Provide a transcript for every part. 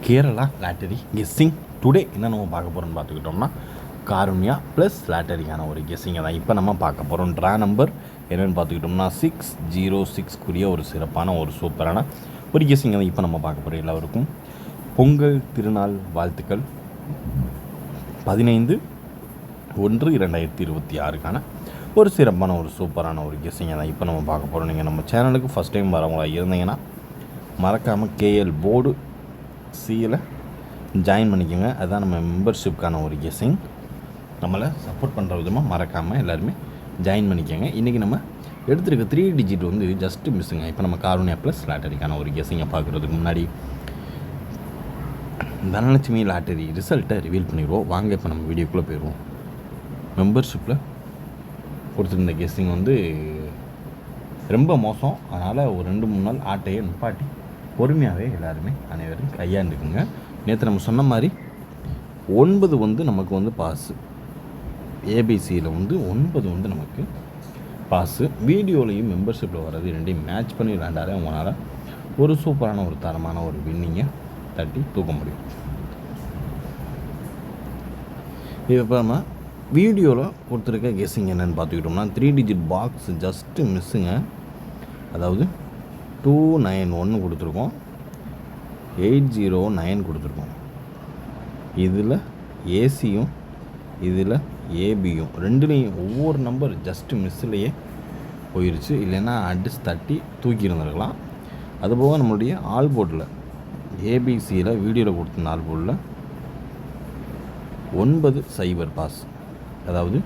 Kerala lottery guessing today என்ன நம்ம பார்க்க போகிறோம்னு பார்த்துக்கிட்டோம்னா காருண்யா ப்ளஸ் லாட்டரிக்கான ஒரு கெஸ்ஸிங்கை தான் இப்போ நம்ம பார்க்க போகிறோம். ட்ரா நம்பர் என்னென்னு பார்த்துக்கிட்டோம்னா 606 ஒரு சிறப்பான ஒரு சூப்பரான ஒரு கெஸ்ஸிங்கை தான் இப்போ நம்ம பார்க்க போகிறோம். எல்லாருக்கும் பொங்கல் திருநாள் வாழ்த்துக்கள். 15/1/2026 ஒரு சிறப்பான ஒரு சூப்பரான ஒரு கெஸ்ஸிங்கை தான் இப்போ நம்ம பார்க்க போகிறோம். நீங்கள் நம்ம சேனலுக்கு ஃபஸ்ட் டைம் வரவங்களா இருந்தீங்கன்னா மறக்காமல் கேஎல் போர்டு சியில் ஜாயின் பண்ணிக்கோங்க. அதுதான் நம்ம மெம்பர்ஷிப்கான ஒரு கெஸ்ஸிங். நம்மளை சப்போர்ட் பண்ணுற விதமாக மறக்காமல் எல்லாருமே ஜாயின் பண்ணிக்கோங்க. இன்றைக்கி நம்ம எடுத்துருக்க 3 டிஜிட் வந்து ஜஸ்ட்டு மிஸ்ஸுங்க. இப்போ நம்ம காருண்யா ப்ளஸ் லாட்டரிக்கான ஒரு கெஸ்ஸிங்கை பார்க்குறதுக்கு முன்னாடி தனலட்சுமி லாட்டரி ரிசல்ட்டை ரிவீல் பண்ணிடுவோம். வாங்க இப்போ நம்ம வீடியோக்குள்ளே போயிடுவோம். மெம்பர்ஷிப்பில் கொடுத்துருந்த கெஸ்ஸிங் வந்து ரொம்ப மோசம். அதனால் ஒரு 2-3 நாள் ஆட்டையை நிப்பாட்டி பொறுமையாகவே எல்லாருமே அனைவரும் கையாண்டுக்குங்க. நேற்று நம்ம சொன்ன மாதிரி 9 வந்து நமக்கு வந்து பாஸு. ஏபிசியில் வந்து 9 வந்து நமக்கு பாஸு. வீடியோலையும் மெம்பர்ஷிப்பில் வர்றது ரெண்டையும் மேட்ச் பண்ணி விளையாண்டாலே உங்களால் ஒரு சூப்பரான ஒரு தரமான ஒரு வின்னிங்கை தட்டி தூக்க முடியும். இப்போ நம்ம வீடியோவில் கொடுத்துருக்க கெஸ்ஸிங் என்னென்னு பார்த்துக்கிட்டோம்னா 3 டிஜிட் பாக்ஸ் ஜஸ்ட்டு மிஸ்ஸுங்க. அதாவது 291 கொடுத்துருக்கோம், 809 கொடுத்துருக்கோம். இதில் ஏசியும் இதில் ஏபியும் ரெண்டுலேயும் ஒவ்வொரு நம்பர் ஜஸ்ட்டு மிஸ்ஸிலேயே போயிடுச்சு. இல்லைன்னா அடிச்சு தட்டி தூக்கி இருந்திருக்கலாம். அதுபோக நம்மளுடைய ஆல் போர்டில் ஏபிசியில் வீடியோவில் கொடுத்துருந்த ஆல் போர்டில் 9 பாஸ். அதாவது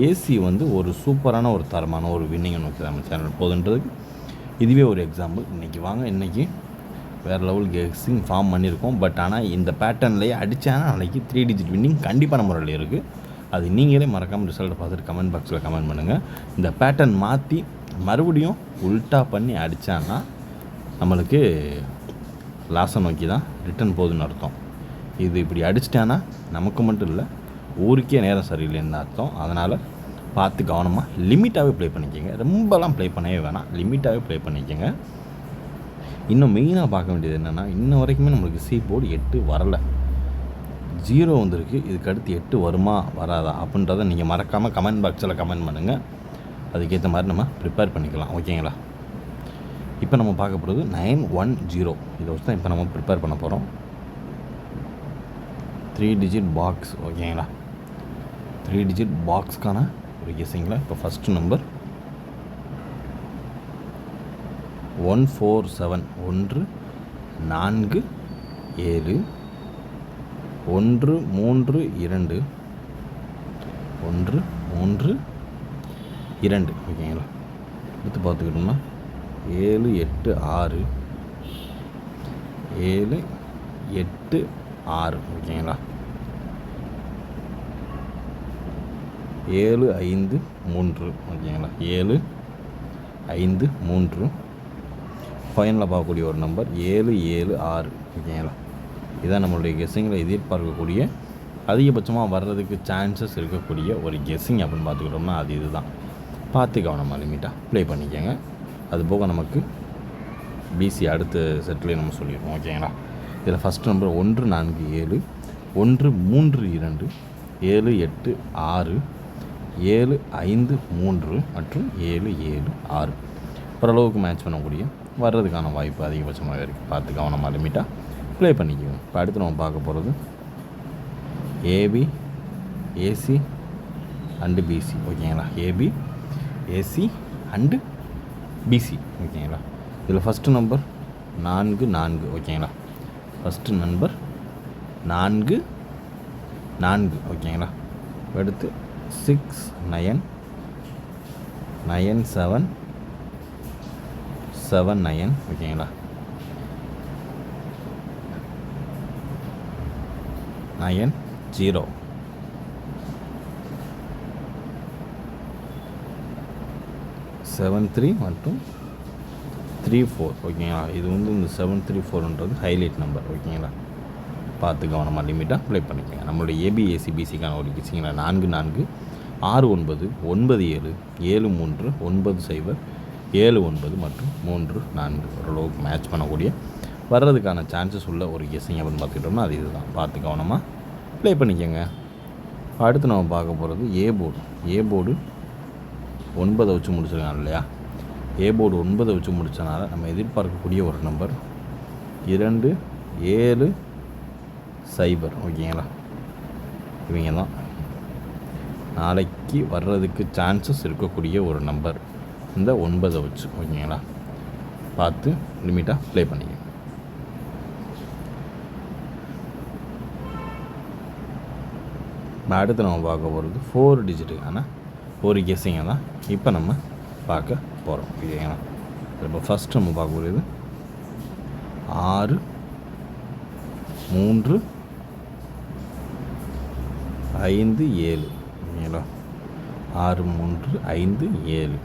ஏசி வந்து ஒரு சூப்பரான ஒரு தரமான ஒரு வின்னிங்கை நோக்கி நம்ம சேனல் போகுதுன்றதுக்கு இதுவே ஒரு எக்ஸாம்பிள். இன்றைக்கி வாங்க, இன்றைக்கி வேறு லெவல் கெஸ்ஸிங் ஃபார்ம் பண்ணியிருக்கோம். பட் ஆனால் இந்த பேட்டர்ன்லேயே அடித்தானா நாளைக்கு 3 டிஜிட் வின்னிங் கண்டிப்பாக நம்ம முறையில் இருக்குது. அது நீங்களே மறக்காமல் ரிசல்ட்டை பார்த்துட்டு கமெண்ட் பாக்ஸில் கமெண்ட் பண்ணுங்கள். இந்த பேட்டர்ன் மாற்றி மறுபடியும் உல்ட்டா பண்ணி அடித்தான்னா நம்மளுக்கு லாஸை நோக்கி தான் ரிட்டன் போகுதுன்னு அர்த்தம். இது இப்படி அடிச்சிட்டானா நமக்கு மட்டும் இல்லை, ஊருக்கே நேரம் சரியில்லைன்னு அர்த்தம். அதனால் பார்த்து கவனமாக லிமிட்டாகவே ப்ளே பண்ணிக்கோங்க. ரொம்பலாம் ப்ளே பண்ணவே வேணாம், லிமிட்டாகவே ப்ளே பண்ணிக்கோங்க. இன்னும் மெயினாக பார்க்க வேண்டியது என்னென்னா, இன்ன வரைக்குமே நம்மளுக்கு சி போர்டு 8 வரலை, 0 வந்திருக்கு. இதுக்கு அடுத்து 8 வருமா வராதா அப்படின்றத நீங்கள் மறக்காமல் கமெண்ட் பாக்ஸில் கமெண்ட் பண்ணுங்கள். அதுக்கேற்ற மாதிரி நம்ம ப்ரிப்பேர் பண்ணிக்கலாம், ஓகேங்களா? இப்போ நம்ம பார்க்க போகிறது 910. இதை வச்சு தான் இப்போ நம்ம ப்ரிப்பேர் பண்ண போகிறோம். 3 டிஜிட் பாக்ஸ், ஓகேங்களா? 3 டிஜிட் பாக்ஸ்க்கான ஒரு கெஸ்ஸிங்கில் இப்போ ஃபஸ்ட்டு நம்பர் 147 147 132 132, ஓகேங்களா? எடுத்து பார்த்துக்கிட்டோம்னா 786 786, ஓகேங்களா? 753, ஓகேங்களா? 753. ஃபைனலாக பார்க்கக்கூடிய ஒரு நம்பர் 776, ஓகேங்களா? இதான் நம்மளுடைய கெஸ்ஸிங்கில் எதிர்பார்க்கக்கூடிய அதிகபட்சமாக வர்றதுக்கு சான்சஸ் இருக்கக்கூடிய ஒரு கெஸ்ஸிங் அப்படின்னு பார்த்துக்கிட்டோம்னா அது இதுதான். பார்த்து கவனமாக லிமிட்டாக ப்ளே பண்ணிக்கோங்க. அது போக நமக்கு பிசி அடுத்த செட்லேயே நம்ம சொல்லிடுவோம், ஓகேங்களா? இதில் ஃபஸ்ட் நம்பர் 147 132 786 753 மற்றும் 776 ஓரளவுக்கு மேட்ச் பண்ணக்கூடிய வர்றதுக்கான வாய்ப்பு அதிகபட்சமாக இருக்குது. பார்த்து கவனமாக லிமிட்டாக ப்ளே பண்ணிக்குவோம். இப்போ அடுத்து நம்ம பார்க்க போகிறது ஏபி ஏசி அண்டு பிசி, ஓகேங்களா? ஏபி ஏசி அண்டு பிசி, ஓகேங்களா? இதில் ஃபஸ்ட்டு நம்பர் 44, ஓகேங்களா? ஃபஸ்ட்டு நம்பர் 44, ஓகேங்களா? அடுத்து 699779, ஓகேங்களா? 90 73 மற்றும் 34, ஓகேங்களா? இது வந்து இந்த 734ன்றது ஹைலைட் நம்பர், ஓகேங்களா? பார்த்து கவனமாக லிமிட்டாக ப்ளே பண்ணிக்கோங்க. நம்மளுடைய ஏபிஏசிபிசிக்கான ஒரு கெஸ்ஸிங்கில் 44 69 97 73 90 79 மற்றும் 34 ஓரளவுக்கு மேட்ச் பண்ணக்கூடிய வர்றதுக்கான சான்சஸ் உள்ள ஒரு கெஸ்ஸிங் அப்படின்னு பார்த்துக்கிட்டோம்னா அது இதுதான். பார்த்து கவனமாக ப்ளே பண்ணிக்கோங்க. அடுத்து நம்ம பார்க்க போகிறது ஏ போர்டு 9 வச்சு முடிச்சிருக்காங்க இல்லையா. ஏ போர்டு 9 வச்சு முடித்தனால நம்ம எதிர்பார்க்கக்கூடிய ஒரு நம்பர் 2 7 0. ஓகேங்களா, இவங்க தான் நாளைக்கு வர்றதுக்கு சான்சஸ் இருக்கக்கூடிய ஒரு நம்பர் இந்த 9 வச்சு. ஓகேங்களா, பார்த்து லிமிட்டாக ப்ளே பண்ணிக்க. அடுத்து நம்ம பார்க்க போகிறது 4 டிஜிட்டுக்கான ஒரு கெஸ்ஸிங்கை தான் இப்போ நம்ம பார்க்க போகிறோம். ஓகேங்களா, இப்போ ஃபஸ்ட் நம்ம பார்க்கக்கூடியது 6 3 5 7. ஓகேங்களா, 6 3 5 7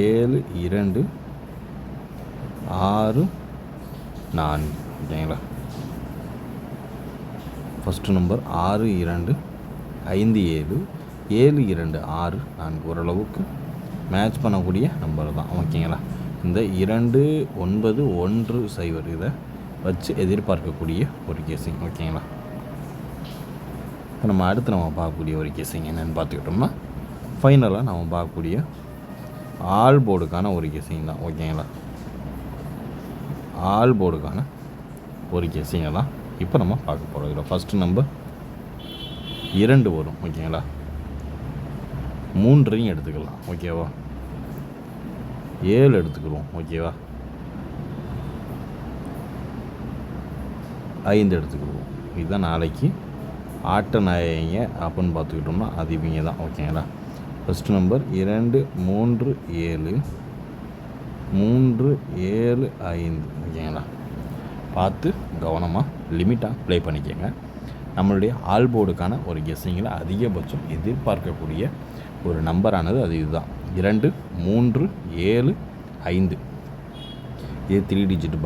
7 2 6 4. ஓகேங்களா, ஃபஸ்ட்டு நம்பர் 6 2 5 7 7 2 6 4 ஓரளவுக்கு மேட்ச் பண்ணக்கூடிய நம்பர் தான். ஓகேங்களா, இந்த 2 9 1 0 இதை வச்சு எதிர்பார்க்கக்கூடிய ஒரு கெஸ்ஸிங். ஓகேங்களா, இப்போ நம்ம அடுத்து நம்ம பார்க்கக்கூடிய ஒரு கெஸ்ஸிங் என்னென்னு பார்த்துக்கிட்டோம்னா ஃபைனலாக நம்ம பார்க்கக்கூடிய ஆல் போர்டுக்கான ஒரு கெஸ்ஸிங் தான். ஓகேங்களா, ஆல் போர்டுக்கான ஒரு கெஸ்ஸிங்கை தான் இப்போ நம்ம பார்க்க போகிறோம். இதில் ஃபஸ்ட்டு நம்பர் 2 வரும். ஓகேங்களா, 3 எடுத்துக்கலாம். ஓகேவா, 7 எடுத்துக்கிறோம். ஓகேவா, 5 எடுத்துக்கிடுவோம். இதுதான் நாளைக்கு ஆட்ட நாயங்க அப்படின்னு பார்த்துக்கிட்டோம்னா அது இவங்க தான். ஓகேங்களா, ஃபஸ்ட்டு நம்பர் 2 3 7 3 7 5. ஓகேங்களா, பார்த்து கவனமாக லிமிட்டாக ப்ளே பண்ணிக்கோங்க. நம்மளுடைய ஆல் போர்டுக்கான ஒரு கெஸ்ஸிங்கில் அதிகபட்சம் எதிர்பார்க்கக்கூடிய ஒரு நம்பரானது அது இதுதான். 2 3 7 5. இது 3 டிஜிட்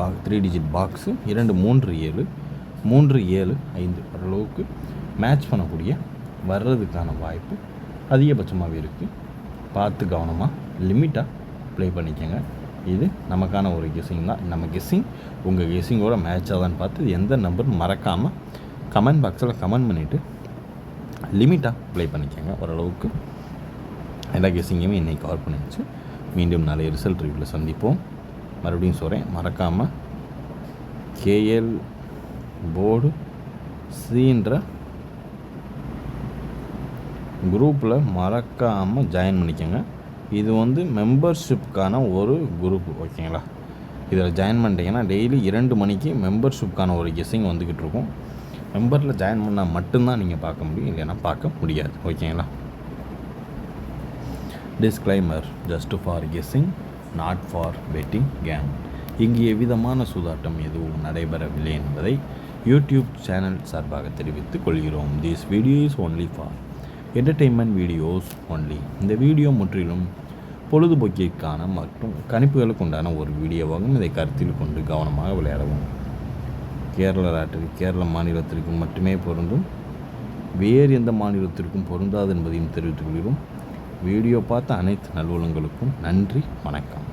பாக்ஸு 2 3 7 3 7 5 ஓரளவுக்கு மேட்ச் பண்ணக்கூடிய வர்றதுக்கான வாய்ப்பு அதிகபட்சமாகவே இருக்குது. பார்த்து கவனமாக லிமிட்டாக ப்ளே பண்ணிக்கோங்க. இது நமக்கான ஒரு கெஸ்ஸிங் தான். நம்ம கெஸ்ஸிங் உங்கள் கெஸ்ஸிங்கோட மேட்ச் ஆகுதான்னு பார்த்து எந்த நம்பர் மறக்காமல் கமெண்ட் பாக்ஸில் கமெண்ட் பண்ணிவிட்டு லிமிட்டாக ப்ளே பண்ணிக்கோங்க. ஓரளவுக்கு எல்லா கெஸ்ஸிங்குமே இன்றைக்கி கவர் பண்ணிடுச்சு. மீண்டும் நாளைய ரிசல்ட் ரிவ்யூவில் சந்திப்போம். மறுபடியும் சொல்கிறேன், மறக்காமல் கேஎல் போர்டு சின்ற குரூப்பில் மறக்காமல் ஜாயின் பண்ணிக்கோங்க. இது வந்து மெம்பர்ஷிப்புக்கான ஒரு குரூப். ஓகேங்களா, இதில் ஜாயின் பண்ணிட்டீங்கன்னா டெய்லி 2 மணிக்கு மெம்பர்ஷிப்புக்கான ஒரு கெஸ்ஸிங் வந்துக்கிட்டு இருக்கும். மெம்பரில் ஜாயின் பண்ணால் மட்டும்தான் நீங்கள் பார்க்க முடியும், இல்லைன்னா பார்க்க முடியாது. ஓகேங்களா, disclaimer, just for guessing, not for betting game. இங்கு எவ்விதமான சூதாட்டம் எதுவும் நடைபெறவில்லை என்பதை யூடியூப் சேனல் சார்பாக தெரிவித்துக் கொள்கிறோம். This video is only for entertainment videos only. இந்த வீடியோ முற்றிலும் பொழுதுபோக்கிற்கான மற்றும் கணிப்புகளுக்கு உண்டான ஒரு வீடியோவாகும். இதை கருத்தில் கொண்டு கவனமாக விளையாடவும். கேரள லாட்டரி கேரள மாநிலத்திற்கு மட்டுமே பொருந்தும், வேறு எந்த மாநிலத்திற்கும் பொருந்தாது என்பதையும் தெரிவித்துக் கொள்கிறோம். வீடியோ பார்த்த அனைத்து நல்வளங்களுக்கும் நன்றி, வணக்கம்.